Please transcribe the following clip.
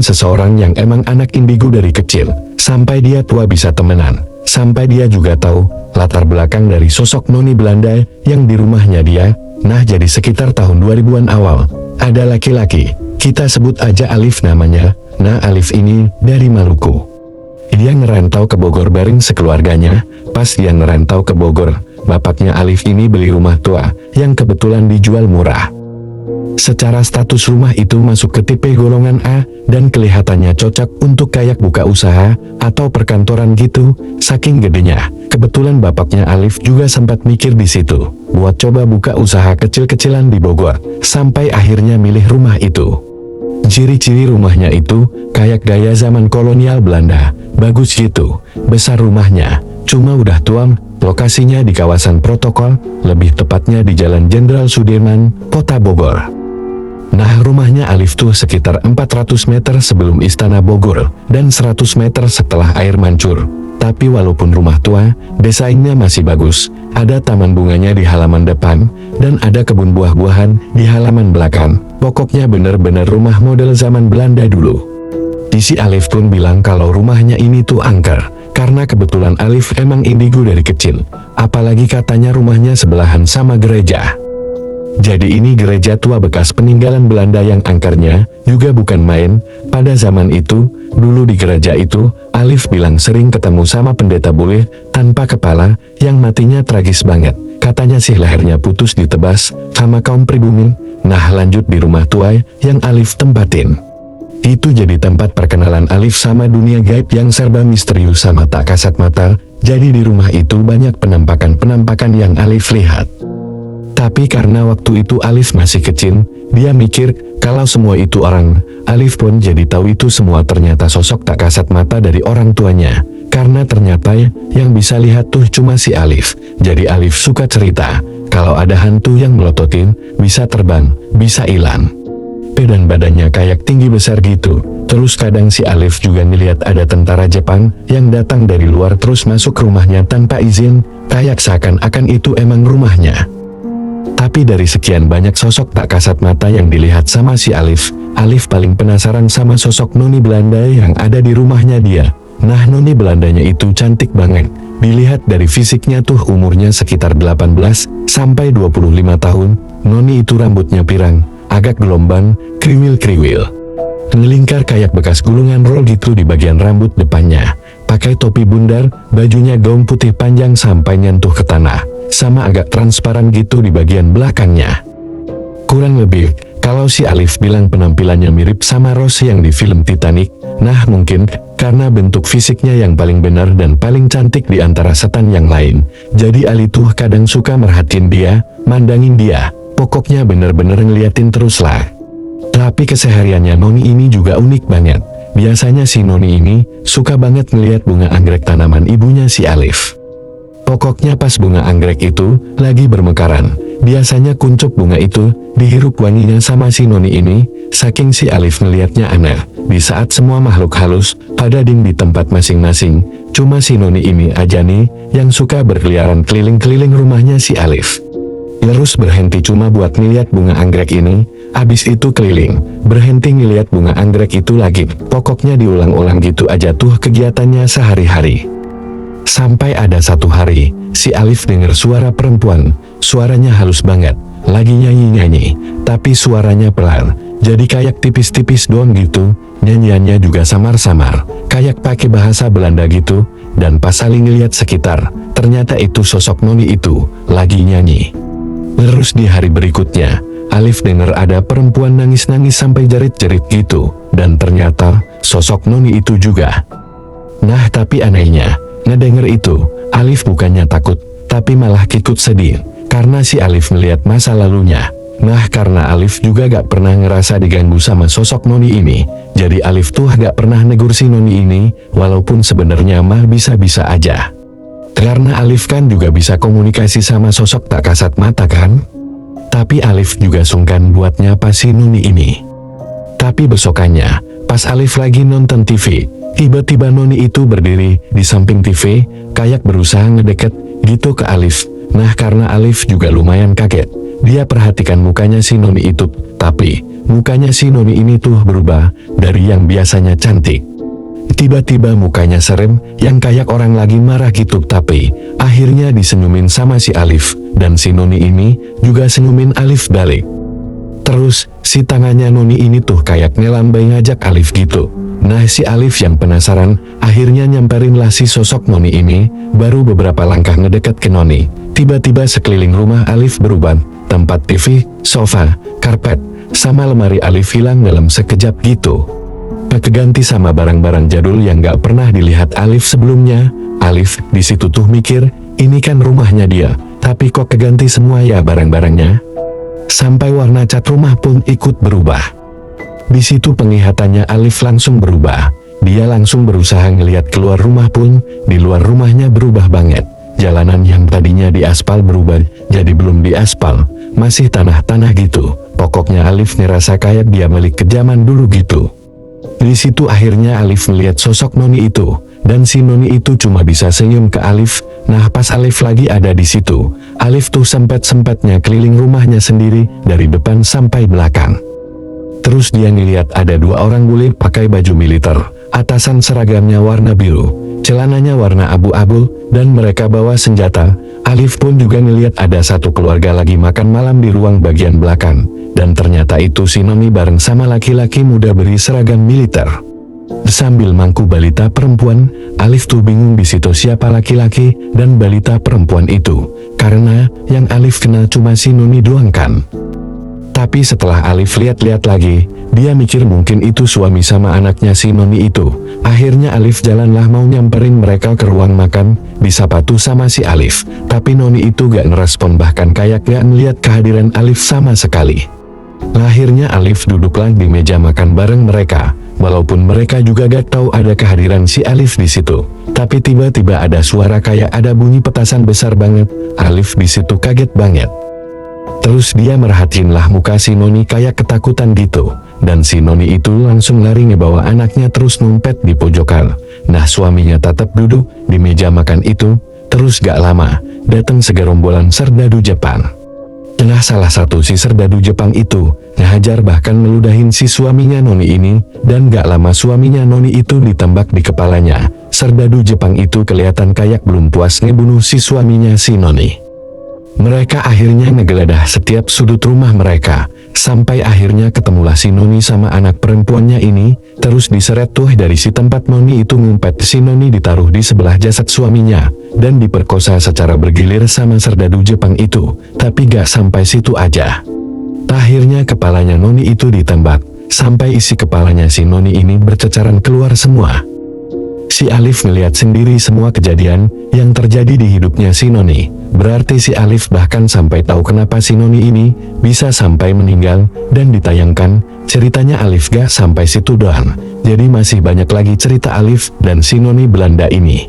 seseorang yang emang anak indigo dari kecil, sampai dia tua bisa temenan. Sampai dia juga tahu latar belakang dari sosok noni Belanda yang di rumahnya dia. Nah, jadi sekitar tahun 2000-an awal, ada laki-laki, kita sebut aja Alif namanya. Nah, Alif ini dari Maluku. Dia ngerantau ke Bogor bareng sekeluarganya. Pas dia ngerantau ke Bogor, bapaknya Alif ini beli rumah tua yang kebetulan dijual murah. Secara status rumah itu masuk ke tipe golongan A dan kelihatannya cocok untuk kayak buka usaha atau perkantoran gitu, saking gedenya. Kebetulan bapaknya Alif juga sempat mikir di situ buat coba buka usaha kecil-kecilan di Bogor, sampai akhirnya milih rumah itu. Ciri-ciri rumahnya itu kayak gaya zaman kolonial Belanda, bagus gitu. Besar rumahnya, cuma udah tuam. Lokasinya di kawasan protokol, lebih tepatnya di Jalan Jenderal Sudirman, Kota Bogor. Nah, rumahnya Alif tuh sekitar 400 meter sebelum Istana Bogor, dan 100 meter setelah air mancur. Tapi walaupun rumah tua, desainnya masih bagus. Ada taman bunganya di halaman depan, dan ada kebun buah-buahan di halaman belakang. Pokoknya bener-bener rumah model zaman Belanda dulu. Si Alif pun bilang kalau rumahnya ini tuh angker, karena kebetulan Alif emang indigo dari kecil. Apalagi katanya rumahnya sebelahan sama gereja. Jadi ini gereja tua bekas peninggalan Belanda yang angkernya juga bukan main. Pada zaman itu, dulu di gereja itu, Alif bilang sering ketemu sama pendeta bule tanpa kepala yang matinya tragis banget. Katanya sih lehernya putus ditebas sama kaum pribumi. Nah, lanjut di rumah tua yang Alif tempatin. Itu jadi tempat perkenalan Alif sama dunia gaib yang serba misterius sama tak kasat mata. Jadi di rumah itu banyak penampakan-penampakan yang Alif lihat. Tapi karena waktu itu Alif masih kecil, dia mikir kalau semua itu orang. Alif pun jadi tahu itu semua ternyata sosok tak kasat mata dari orang tuanya. Karena ternyata yang bisa lihat tuh cuma si Alif. Jadi Alif suka cerita kalau ada hantu yang melototin, bisa terbang, bisa hilang. Dan badannya kayak tinggi besar gitu. Terus kadang si Alif juga ngeliat ada tentara Jepang yang datang dari luar terus masuk rumahnya tanpa izin, kayak seakan-akan itu emang rumahnya. Tapi dari sekian banyak sosok tak kasat mata yang dilihat sama si Alif, Alif paling penasaran sama sosok noni Belanda yang ada di rumahnya dia. Nah, noni Belandanya itu cantik banget. Dilihat dari fisiknya tuh umurnya sekitar 18 sampai 25 tahun. Noni itu rambutnya pirang, agak gelombang, kriwil-kriwil. Ngelingkar kayak bekas gulungan roll gitu di bagian rambut depannya. Pakai topi bundar, bajunya gaun putih panjang sampai nyentuh ke tanah. Sama agak transparan gitu di bagian belakangnya. Kurang lebih, kalau si Alif bilang penampilannya mirip sama Rose yang di film Titanic, nah mungkin karena bentuk fisiknya yang paling benar dan paling cantik di antara setan yang lain. Jadi Ali tuh kadang suka merhatiin dia, mandangin dia, pokoknya bener-bener ngeliatin terus lah. Tapi kesehariannya noni ini juga unik banget. Biasanya si noni ini suka banget ngeliat bunga anggrek tanaman ibunya si Alif. Pokoknya pas bunga anggrek itu lagi bermekaran, biasanya kuncup bunga itu dihirup wanginya sama si noni ini. Saking si Alif ngeliatnya aneh, di saat semua makhluk halus pada ding di tempat masing-masing, cuma si noni ini aja nih yang suka berkeliaran keliling-keliling rumahnya si Alif. Terus berhenti cuma buat ngeliat bunga anggrek ini, abis itu keliling, berhenti ngeliat bunga anggrek itu lagi. Pokoknya diulang-ulang gitu aja tuh kegiatannya sehari-hari. Sampai ada satu hari, si Alif dengar suara perempuan, suaranya halus banget, lagi nyanyi-nyanyi, tapi suaranya pelan, jadi kayak tipis-tipis doang gitu, nyanyiannya juga samar-samar, kayak pakai bahasa Belanda gitu, dan pas saling ngeliat sekitar, ternyata itu sosok noni itu, lagi nyanyi. Terus di hari berikutnya, Alif dengar ada perempuan nangis-nangis sampai jerit-jerit gitu, dan ternyata sosok noni itu juga. Nah, tapi anehnya, ngedenger itu, Alif bukannya takut, tapi malah ikut sedih, karena si Alif melihat masa lalunya. Nah, karena Alif juga gak pernah ngerasa diganggu sama sosok noni ini, jadi Alif tuh gak pernah negur si noni ini, walaupun sebenarnya mah bisa-bisa aja. Karena Alif kan juga bisa komunikasi sama sosok tak kasat mata kan? Tapi Alif juga sungkan buat nyapa si noni ini. Tapi besokannya, pas Alif lagi nonton TV, tiba-tiba noni itu berdiri di samping TV, kayak berusaha ngedeket gitu ke Alif. Nah, karena Alif juga lumayan kaget, Dia perhatikan mukanya si Noni itu, tapi mukanya si Noni ini tuh berubah dari yang biasanya cantik. Tiba-tiba mukanya serem, yang kayak orang lagi marah gitu, tapi akhirnya disenyumin sama si Alif, dan si Noni ini juga senyumin Alif balik. Terus, si tangannya Noni ini tuh kayak ngelambai ngajak Alif gitu. Nah, si Alif yang penasaran, akhirnya nyamperinlah si sosok Noni ini. Baru beberapa langkah ngedeket ke Noni, tiba-tiba sekeliling rumah Alif berubah. Tempat TV, sofa, karpet, sama lemari Alif hilang dalam sekejap gitu. Keganti sama barang-barang jadul yang gak pernah dilihat Alif sebelumnya. Alif di situ tuh mikir, ini kan rumahnya dia, tapi kok keganti semua ya barang-barangnya? Sampai warna cat rumah pun ikut berubah. Di situ penglihatannya Alif langsung berubah. Dia langsung berusaha ngelihat keluar rumah pun, di luar rumahnya berubah banget. Jalanan yang tadinya diaspal berubah jadi belum diaspal, masih tanah-tanah gitu. Pokoknya Alif ngerasa kayak dia balik ke zaman dulu gitu. Di situ akhirnya Alif melihat sosok Noni itu, dan si Noni itu cuma bisa senyum ke Alif. Nah, pas Alif lagi ada di situ, Alif tuh sempet-sempetnya keliling rumahnya sendiri dari depan sampai belakang. Terus dia ngeliat ada dua orang bule pakai baju militer, atasan seragamnya warna biru, celananya warna abu-abu, dan mereka bawa senjata. Alif pun juga ngeliat ada satu keluarga lagi makan malam di ruang bagian belakang, dan ternyata itu si Noni bareng sama laki-laki muda beri seragam militer. Sambil mangku balita perempuan, Alif tuh bingung di situ siapa laki-laki dan balita perempuan itu, karena yang Alif kenal cuma si Noni doang kan. Tapi setelah Alif lihat-lihat lagi, dia mikir mungkin itu suami sama anaknya si Noni itu. Akhirnya Alif jalanlah mau nyamperin mereka ke ruang makan, disapa tuh sama si Alif. Tapi Noni itu gak ngerespon, bahkan kayak gak ngeliat kehadiran Alif sama sekali. Akhirnya Alif duduklah di meja makan bareng mereka, walaupun mereka juga gak tahu ada kehadiran si Alif di situ. Tapi tiba-tiba ada suara kayak ada bunyi petasan besar banget. Alif di situ kaget banget. Terus dia merhatiinlah muka si Noni kayak ketakutan gitu, dan si Noni itu langsung lari ngebawa anaknya terus numpet di pojokan. Nah, suaminya tetap duduk di meja makan itu. Terus gak lama, datang segerombolan serdadu Jepang. Nah, salah satu si serdadu Jepang itu ngehajar bahkan meludahin si suaminya Noni ini, dan gak lama suaminya Noni itu ditembak di kepalanya. Serdadu Jepang itu kelihatan kayak belum puas ngebunuh si suaminya si Noni. Mereka akhirnya ngegeledah setiap sudut rumah mereka, sampai akhirnya ketemulah si Noni sama anak perempuannya ini. Terus diseret tuh dari si tempat Noni itu ngumpet. Si Noni ditaruh di sebelah jasad suaminya, dan diperkosa secara bergilir sama serdadu Jepang itu. Tapi gak sampai situ aja. Akhirnya kepalanya Noni itu ditembak, sampai isi kepalanya si Noni ini berceceran keluar semua. Si Alif ngeliat sendiri semua kejadian yang terjadi di hidupnya si Noni. Berarti si Alif bahkan sampai tahu kenapa si Noni ini bisa sampai meninggal, dan ditayangkan ceritanya Alif gak sampai situ doang. Jadi masih banyak lagi cerita Alif dan si Noni Belanda ini.